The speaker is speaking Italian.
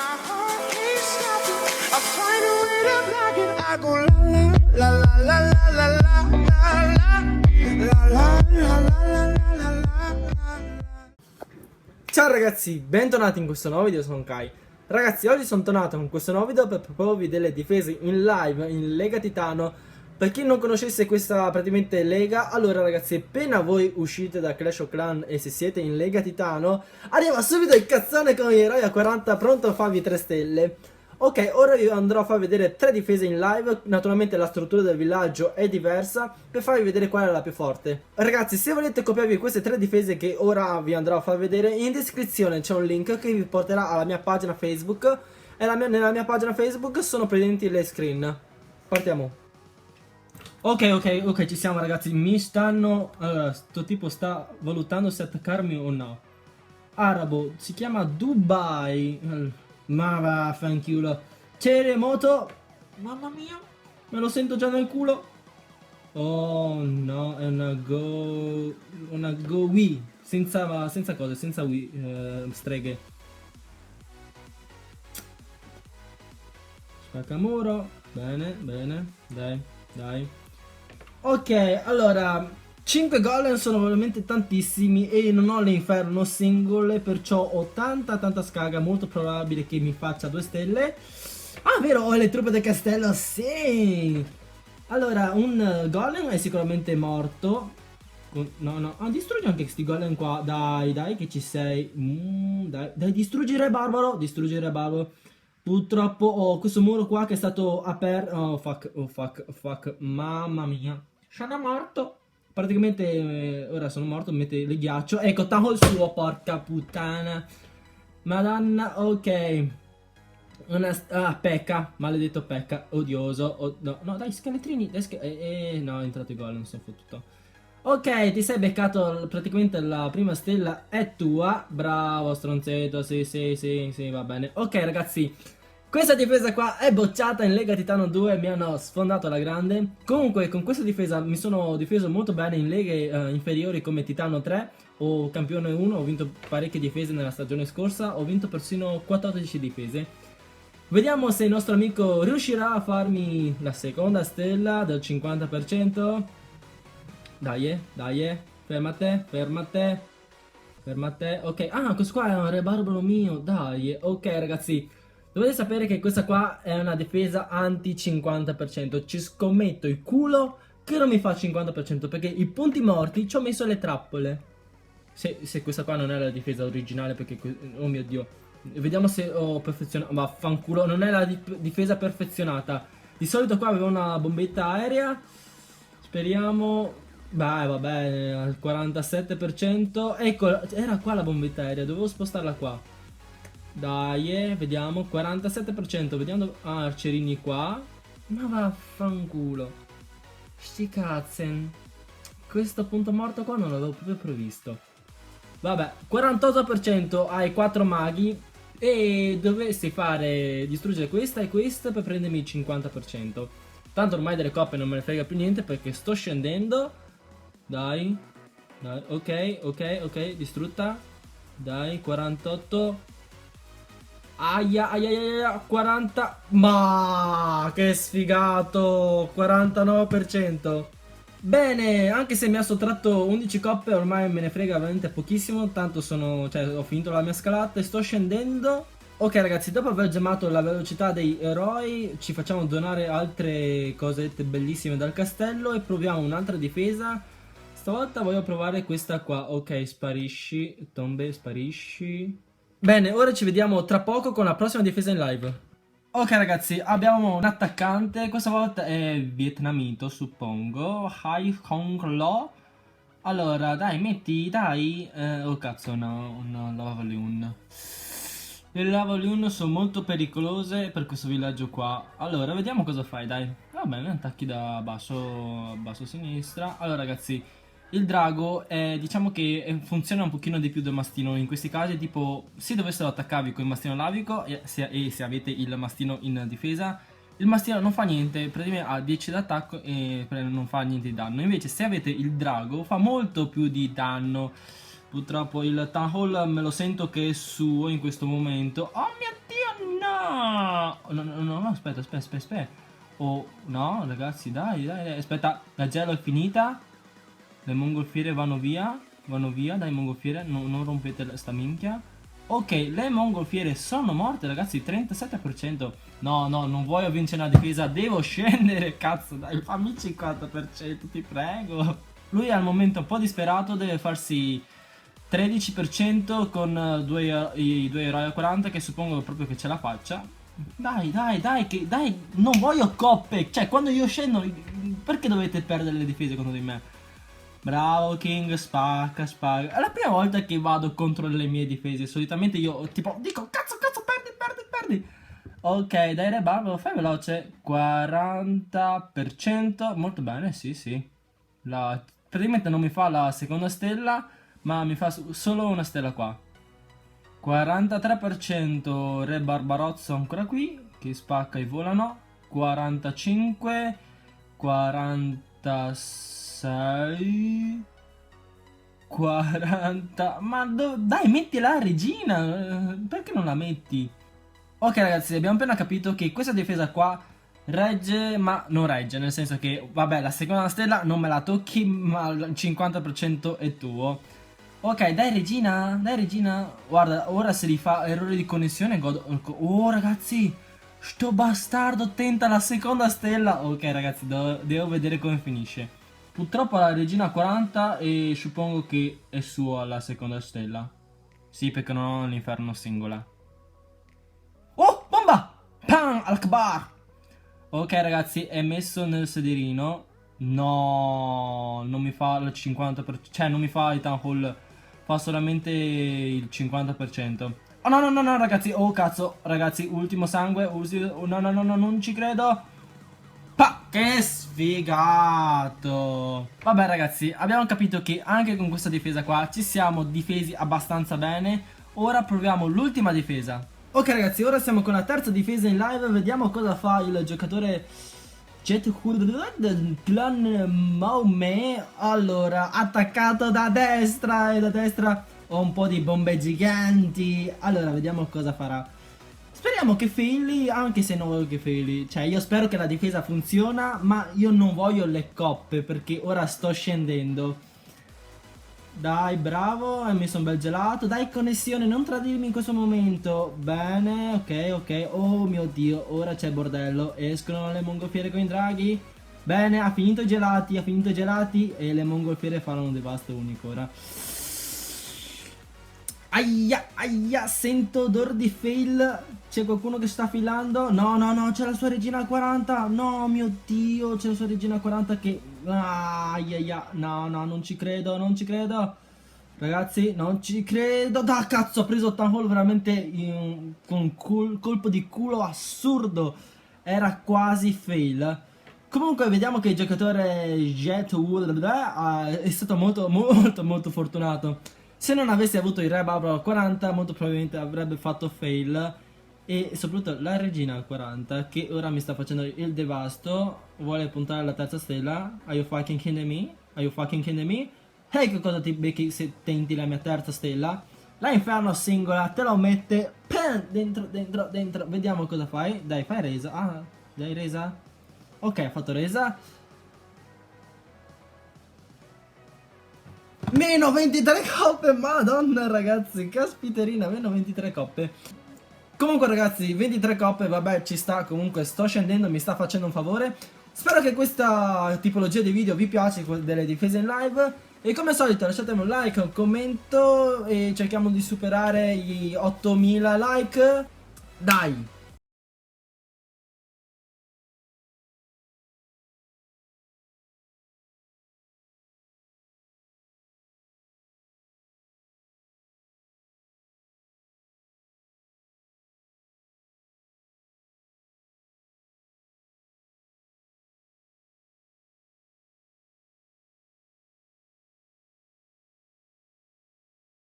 my heart can't stop it. I find a way to block it. I go la la la la la la la la la la la la la la. Ciao ragazzi, bentornati in questo nuovo video, sono Kai. Ragazzi, oggi sono tornato con questo nuovo video per proporvi delle difese in live in Lega Titano. Per chi non conoscesse questa praticamente lega, allora ragazzi, appena voi uscite da Clash of Clans e se siete in Lega Titano, arriva subito il cazzone con gli eroi a 40 pronto a farvi 3 stelle. Ok, ora vi andrò a far vedere 3 difese in live. Naturalmente la struttura del villaggio è diversa per farvi vedere qual è la più forte. Ragazzi, se volete copiarvi queste 3 difese che ora vi andrò a far vedere, in descrizione c'è un link che vi porterà alla mia pagina Facebook. E nella mia pagina Facebook sono presenti le screen. Partiamo. Ok, ci siamo ragazzi. Mi stanno... Allora, sto tipo sta valutando se attaccarmi o no. Arabo, si chiama Dubai. Ma vaffanculo. Terremoto. Mamma mia, me lo sento già nel culo. Oh no, è una go... Una go Wii. Senza cose, senza Wii, streghe. Spaccamuro. Bene, dai. Ok, allora 5 golem sono veramente tantissimi e non ho le inferno single, perciò ho tanta scaga, molto probabile che mi faccia 2 stelle. Ah, vero, ho le truppe del castello, sì. Allora, un golem è sicuramente morto. No, distruggi anche questi golem qua, dai che ci sei. Dai, distruggere barbaro, Purtroppo ho questo muro qua che è stato aperto. Oh fuck, mamma mia. Sono morto. Praticamente ora sono morto, mette il ghiaccio. Ecco, taglio il suo, porca puttana. Madonna, ok. Pecca, maledetto Pecca, odioso. No, dai, scheletrini. No, è entrato il gol, non sono fottuto. Ok, ti sei beccato praticamente la prima stella è tua. Bravo, stronzetto, sì, va bene. Ok, ragazzi, questa difesa qua è bocciata in Lega Titano 2, mi hanno sfondato alla grande. Comunque, con questa difesa mi sono difeso molto bene in leghe inferiori come Titano 3 o Campione 1. Ho vinto parecchie difese nella stagione scorsa, ho vinto persino 14 difese. Vediamo se il nostro amico riuscirà a farmi la seconda stella del 50%. Dai, fermate. Ok, questo qua è un re barbaro mio. Dai, ok ragazzi, dovete sapere che questa qua è una difesa anti 50%. Ci scommetto il culo che non mi fa il 50%, perché i punti morti ci ho messo le trappole. Se questa qua non è la difesa originale, perché... Oh mio Dio. Vediamo se ho perfezionato. Vaffanculo, non è la difesa perfezionata. Di solito qua avevo una bombetta aerea. Speriamo... Beh, vabbè, al 47%. Ecco, era qua la bombetta aerea, dovevo spostarla qua. Dai, vediamo, 47%, vediamo. Arcerini qua. Ma vaffanculo. Sti cazzen. Questo punto morto qua non l'avevo proprio previsto. Vabbè, 48% ai 4 maghi. E dovessi fare distruggere questa e questa per prendermi il 50%. Tanto ormai delle coppe non me ne frega più niente perché sto scendendo. Dai, ok, distrutta. Dai, 48. Aia, 40. Ma che sfigato, 49%. Bene, anche se mi ha sottratto 11 coppe, ormai me ne frega veramente pochissimo. Tanto ho finito la mia scalata e sto scendendo. Ok ragazzi, dopo aver gemmato la velocità dei eroi, ci facciamo donare altre cosette bellissime dal castello e proviamo un'altra difesa. Stavolta voglio provare questa qua. Ok, sparisci, tombe, sparisci. Bene, ora ci vediamo tra poco con la prossima difesa in live. Ok ragazzi, abbiamo un attaccante, questa volta è vietnamito suppongo, Hai Hong Lo. Allora dai, oh cazzo, no, Lava Balloon. Le Lava Balloon sono molto pericolose per questo villaggio qua. Allora, vediamo cosa fai, dai. Va bene, attacchi da basso a sinistra. Allora ragazzi, il drago diciamo che funziona un pochino di più del mastino in questi casi, tipo se dovessero attaccarvi con il mastino lavico e se avete il mastino in difesa, il mastino non fa niente, praticamente ha 10 d'attacco e non fa niente di danno. Invece se avete il drago fa molto più di danno. Purtroppo il Town Hall me lo sento che è suo in questo momento. Oh mio Dio, No, aspetta. Oh, no, ragazzi, dai. Aspetta, la gelo è finita. Le mongolfiere vanno via, dai mongolfiere, non rompete sta minchia. Ok, le mongolfiere sono morte, ragazzi, 37%. No, non voglio vincere la difesa, devo scendere, cazzo, dai, fammi il 50%, ti prego. Lui è al momento un po' disperato, deve farsi 13% con i due eroi a 40, che suppongo proprio che ce la faccia. Dai, non voglio coppe, cioè quando io scendo, perché dovete perdere le difese contro di me? Bravo King, spacca. È la prima volta che vado contro le mie difese. Solitamente io tipo dico cazzo, perdi. Ok, dai Re Barbaro, fai veloce. 40%. Molto bene, sì. Praticamente non mi fa la seconda stella, ma mi fa solo una stella qua. 43% Re Barbarozzo ancora qui, che spacca e volano. 45, 46, 40. Ma dai, metti la regina. Perché non la metti? Ok ragazzi, abbiamo appena capito che questa difesa qua regge, ma non regge. Nel senso che, vabbè, la seconda stella non me la tocchi, ma il 50% è tuo. Ok, dai regina. Guarda, ora se li fa errore di connessione godo. Oh ragazzi, sto bastardo tenta la seconda stella. Ok ragazzi, devo vedere come finisce. Purtroppo la regina ha 40 e suppongo che è sua la seconda stella. Sì, perché non ho l'inferno singola. Oh, bomba! Pam, al-Akbar! Ok ragazzi, è messo nel sederino. No, non mi fa il 50%, cioè non mi fa il town hall, fa solamente il 50%. Oh no ragazzi, oh cazzo, ragazzi, ultimo sangue, no, non ci credo. Che sfigato. Vabbè ragazzi, abbiamo capito che anche con questa difesa qua ci siamo difesi abbastanza bene. Ora proviamo l'ultima difesa. Ok ragazzi, ora siamo con la terza difesa in live. Vediamo cosa fa il giocatore Jet del clan Maumè. Allora, attaccato da destra, e da destra ho un po' di bombe giganti. Allora, vediamo cosa farà. Speriamo che faili, anche se non voglio che faili. Cioè, io spero che la difesa funziona, ma io non voglio le coppe, perché ora sto scendendo. Dai, bravo, hai messo un bel gelato. Dai, connessione, non tradirmi in questo momento. Bene, ok. Oh mio Dio, ora c'è bordello. Escono le mongolfiere con i draghi. Bene, ha finito i gelati. E le mongolfiere fanno un devasto unico ora. Aia, sento odore di fail. C'è qualcuno che sta filando? No, c'è la sua regina a 40. No, mio Dio, c'è la sua regina a 40 che... Aia, no, non ci credo. Ragazzi, non ci credo. Da cazzo, ha preso Town Hall veramente con un colpo di culo assurdo. Era quasi fail. Comunque vediamo che il giocatore Jet è stato molto fortunato. Se non avessi avuto il Re Barbaro a 40, molto probabilmente avrebbe fatto fail. E soprattutto la regina a 40, che ora mi sta facendo il devasto. Vuole puntare alla terza stella. Are you fucking kidding me? Hey, che cosa ti becchi se tenti la mia terza stella? La inferno singola te lo mette dentro. Vediamo cosa fai. Dai, fai resa. Dai, resa. Ok, ha fatto resa. Meno 23 coppe, madonna ragazzi, caspiterina, meno 23 coppe. Comunque ragazzi, 23 coppe, vabbè, ci sta, comunque sto scendendo, mi sta facendo un favore. Spero che questa tipologia di video vi piace, delle difese in live. E come al solito lasciatemi un like, un commento e cerchiamo di superare gli 8000 like. Dai!